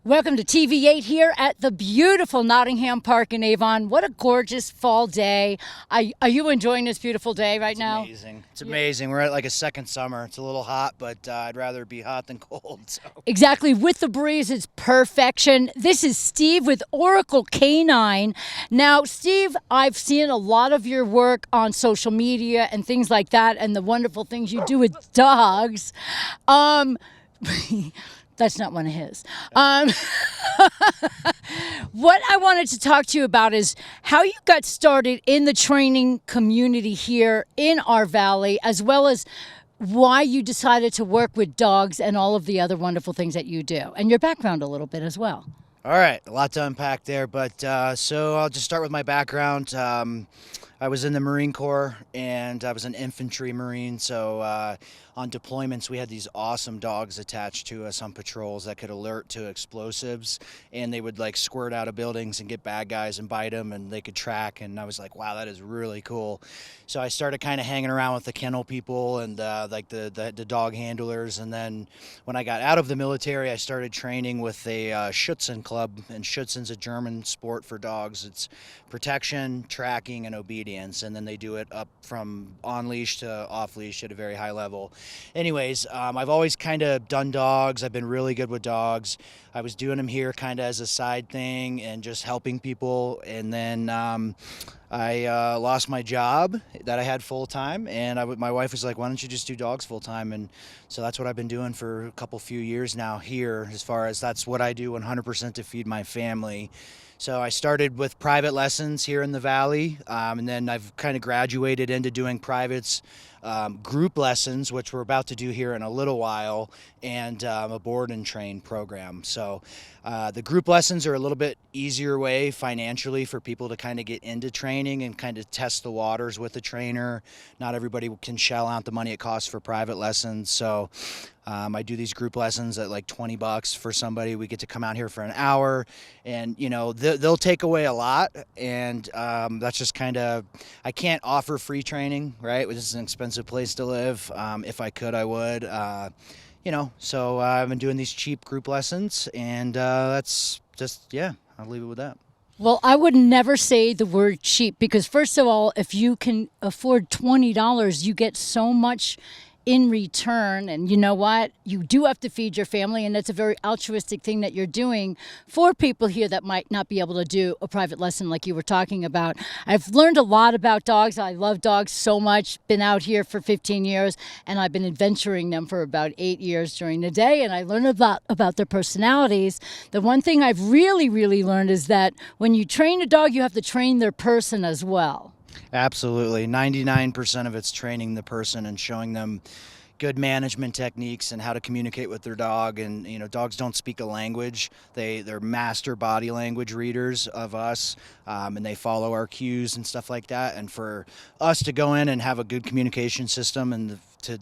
Welcome to TV8 here at the beautiful Nottingham Park in Avon. What a gorgeous fall day. Are you enjoying this beautiful day right now? Amazing. It's amazing. We're at like a second summer. It's a little hot, but I'd rather it be hot than cold. So. Exactly. With the breeze, it's perfection. This is Steve with Oracle Canine. Now, Steve, I've seen a lot of your work on social media and things like that and the wonderful things you do with dogs. That's not one of his. What I wanted to talk to you about is how you got started in the training community here in our valley, as well as why you decided to work with dogs and all of the other wonderful things that you do, and your background a little bit as well. All right, a lot to unpack there, but so I'll just start with my background. I was in the Marine Corps, and I was an infantry Marine, so on deployments we had these awesome dogs attached to us on patrols that could alert to explosives, and they would like squirt out of buildings and get bad guys and bite them, and they could track, and I was like, wow, that is really cool. So I started kind of hanging around with the kennel people and like the dog handlers, and then when I got out of the military, I started training with a Schutzen club, and Schutzen's a German sport for dogs. It's protection, tracking, and obedience, and then they do it up from on leash to off leash at a very high level. Anyways, I've always kind of done dogs. I've been really good with dogs. I was doing them here kind of as a side thing and just helping people, and then I lost my job that I had full time, and my wife was like, why don't you just do dogs full time? And so that's what I've been doing for a few years now here, as far as that's what I do 100% to feed my family. So I started with private lessons here in the Valley, and then I've kind of graduated into doing privates, group lessons, which we're about to do here in a little while, and a board and train program. So the group lessons are a little bit easier way financially for people to kind of get into training and kind of test the waters with a trainer. Not everybody can shell out the money it costs for private lessons. So I do these group lessons at like $20 for somebody. We get to come out here for an hour, and you know they'll take away a lot, and that's just kind of, I can't offer free training, right? Which is an expensive place to live. If I could, I would. So I've been doing these cheap group lessons, and that's just, yeah, I'll leave it with that. Well, I would never say the word cheap, because first of all, if you can afford $20, you get so much in return. And you know what? You do have to feed your family, and that's a very altruistic thing that you're doing for people here that might not be able to do a private lesson like you were talking about. I've learned a lot about dogs. I love dogs so much. Been out here for 15 years, and I've been adventuring them for about 8 years during the day, and I learned about their personalities. The one thing I've really learned is that when you train a dog, you have to train their person as well. Absolutely. 99% of it's training the person and showing them good management techniques and how to communicate with their dog. And you know, dogs don't speak a language. They're master body language readers of us, and they follow our cues and stuff like that. And for us to go in and have a good communication system, and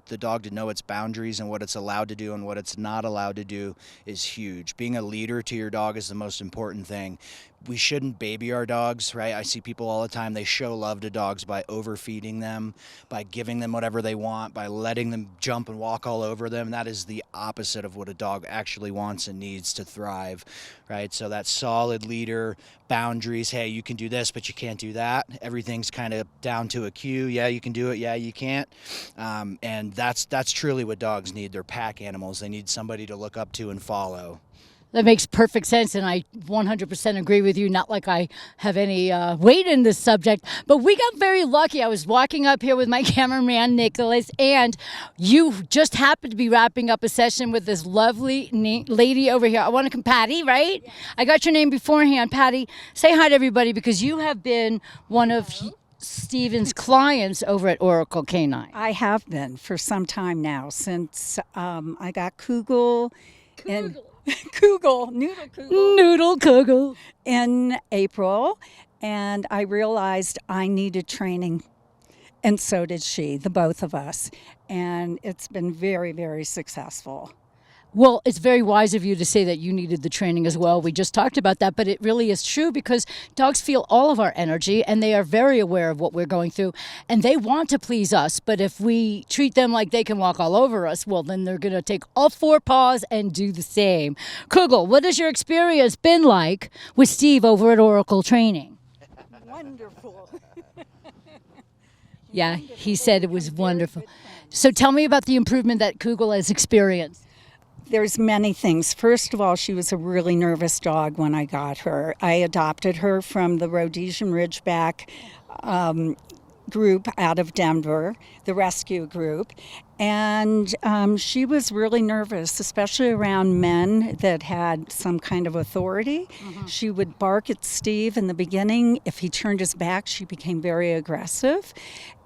the dog to know its boundaries and what it's allowed to do and what it's not allowed to do is huge. Being a leader to your dog is the most important thing. We shouldn't baby our dogs, right? I see people all the time, they show love to dogs by overfeeding them, by giving them whatever they want, by letting them jump and walk all over them. That is the opposite of what a dog actually wants and needs to thrive, right? So that solid leader, boundaries, hey, you can do this, but you can't do that. Everything's kind of down to a cue. Yeah, you can do it. Yeah, you can't. And that's truly what dogs need. They're pack animals. They need somebody to look up to and follow. That makes perfect sense, and I 100% agree with you. Not like I have any weight in this subject, but we got very lucky. I was walking up here with my cameraman, Nicholas, and you just happened to be wrapping up a session with this lovely lady over here. I want to come, Patty, right? Yeah. I got your name beforehand. Patty, say hi to everybody, because you have been one of Stephen's clients over at Oracle Canine. I have been for some time now, since I got Kugel. Noodle Kugel in April, and I realized I needed training, and so did she, the both of us, and it's been very successful. Well, it's very wise of you to say that you needed the training as well. We just talked about that, but it really is true because dogs feel all of our energy and they are very aware of what we're going through and they want to please us. But if we treat them like they can walk all over us, well, then they're going to take all four paws and do the same. Kugel, what has your experience been like with Steve over at Oracle Training? Wonderful. Yeah, he said it was wonderful. So tell me about the improvement that Kugel has experienced. There's many things. First of all, she was a really nervous dog when I got her. I adopted her from the Rhodesian Ridgeback group out of Denver, the rescue group. And she was really nervous, especially around men that had some kind of authority. She would bark at Steve in the beginning. If he turned his back, she became very aggressive.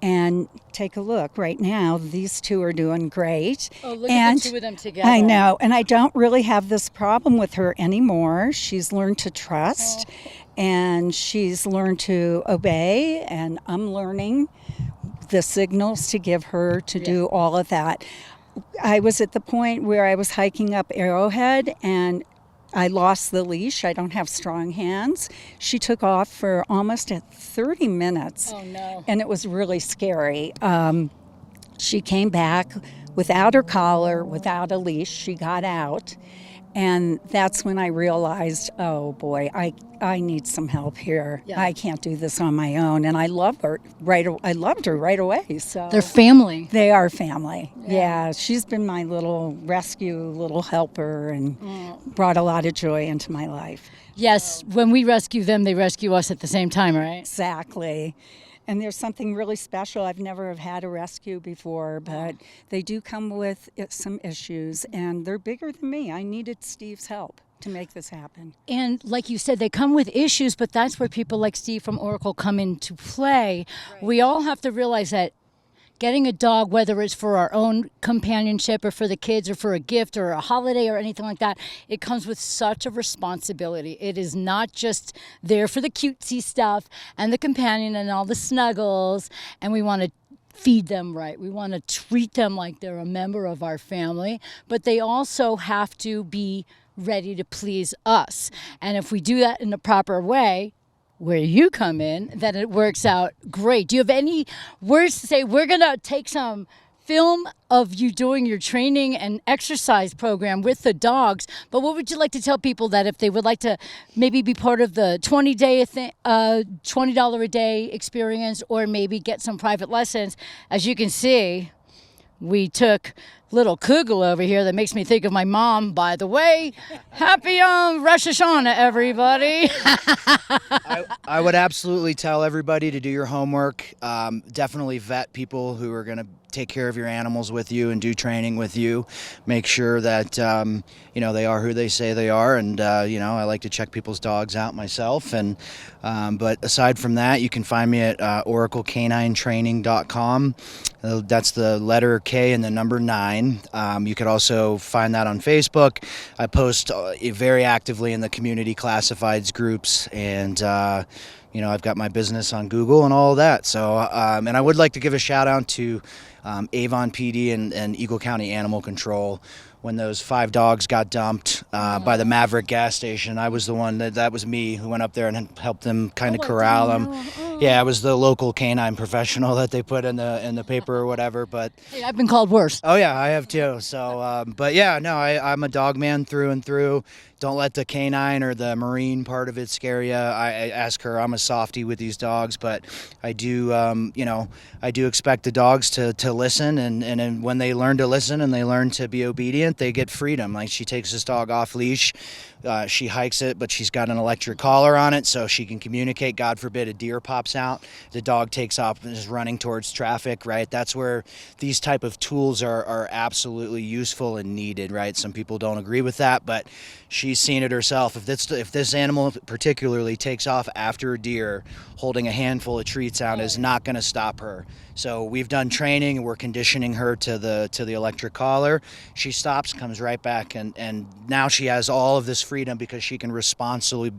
And take a look right now, these two are doing great. Oh, look and at the two of them together. I know, and I don't really have this problem with her anymore. She's learned to trust, and she's learned to obey, and I'm learning the signals to give her to do all of that. I was at the point where I was hiking up Arrowhead, and I lost the leash. I don't have strong hands. She took off for almost at 30 minutes. Oh, no. And it was really scary. She came back without her collar, without a leash. She got out. And that's when I realized, oh boy, I need some help here. Yeah. I can't do this on my own. And I love her I loved her right away. So They're family. they are family. Yeah, she's been my little rescue, little helper, and brought a lot of joy into my life. Yes, when we rescue them, they rescue us at the same time, right? Exactly. And there's something really special. I've never have had a rescue before, but they do come with some issues, and they're bigger than me. I needed Steve's help to make this happen. And like you said, they come with issues, but that's where people like Steve from Oracle come into play. Right. We all have to realize that getting a dog, whether it's for our own companionship or for the kids or for a gift or a holiday or anything like that, it comes with such a responsibility. It is not just there for the cutesy stuff and the companion and all the snuggles, and we want to feed them right. We want to treat them like they're a member of our family, but they also have to be ready to please us. And if we do that in the proper way, where you come in, then it works out great. Do you have any words to say? We're going to take some film of you doing your training and exercise program with the dogs, but what would you like to tell people that if they would like to maybe be part of the $20 a day experience or maybe get some private lessons? As you can see, we took little Kugel over here that makes me think of my mom, by the way. Happy Rosh Hashanah, everybody. I would absolutely tell everybody to do your homework. Definitely vet people who are going to take care of your animals with you and do training with you. Make sure that they are who they say they are, and I like to check people's dogs out myself. And but aside from that, you can find me at oraclecaninetraining.com. That's the letter K and the number 9. You could also find that on Facebook. I post very actively in the community classifieds groups, and I've got my business on Google and all of that. So, and I would like to give a shout out to Avon PD and Eagle County Animal Control. When those 5 dogs got dumped by the Maverick gas station, I was the one that was me who went up there and helped them kind of corral them. Yeah, I was the local canine professional that they put in the paper or whatever. But hey, I've been called worse. Oh yeah, I have too. So, but yeah, no, I'm a dog man through and through. Don't let the canine or the marine part of it scare you. I ask her, I'm a softie with these dogs, but I do, I do expect the dogs to listen, and when they learn to listen and they learn to be obedient, they get freedom. Like, she takes this dog off leash, she hikes it, but she's got an electric collar on it so she can communicate. God forbid a deer pops out, the dog takes off and is running towards traffic, right? That's where these type of tools are absolutely useful and needed, right? Some people don't agree with that, but she's seen it herself. If this animal particularly takes off after a deer, holding a handful of treats out is not going to stop her. So we've done training and we're conditioning her to the electric collar. She stops, comes right back, and now she has all of this freedom because she can responsibly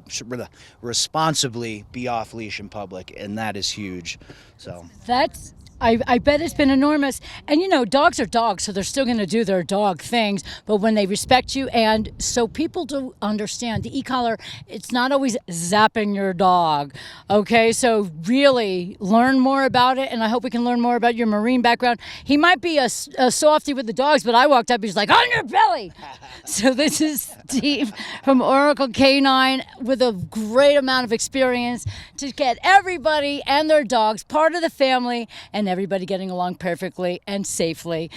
be off leash in public, and that is huge. So That's I bet it's been enormous. And you know, dogs are dogs, so they're still going to do their dog things. But when they respect you, and so people do understand the e-collar, it's not always zapping your dog. Okay, so really learn more about it. And I hope we can learn more about your Marine background. He might be a softie with the dogs, but I walked up, he's like, on your belly. So this is Steve from Oracle Canine with a great amount of experience to get everybody and their dogs part of the family and everybody getting along perfectly and safely.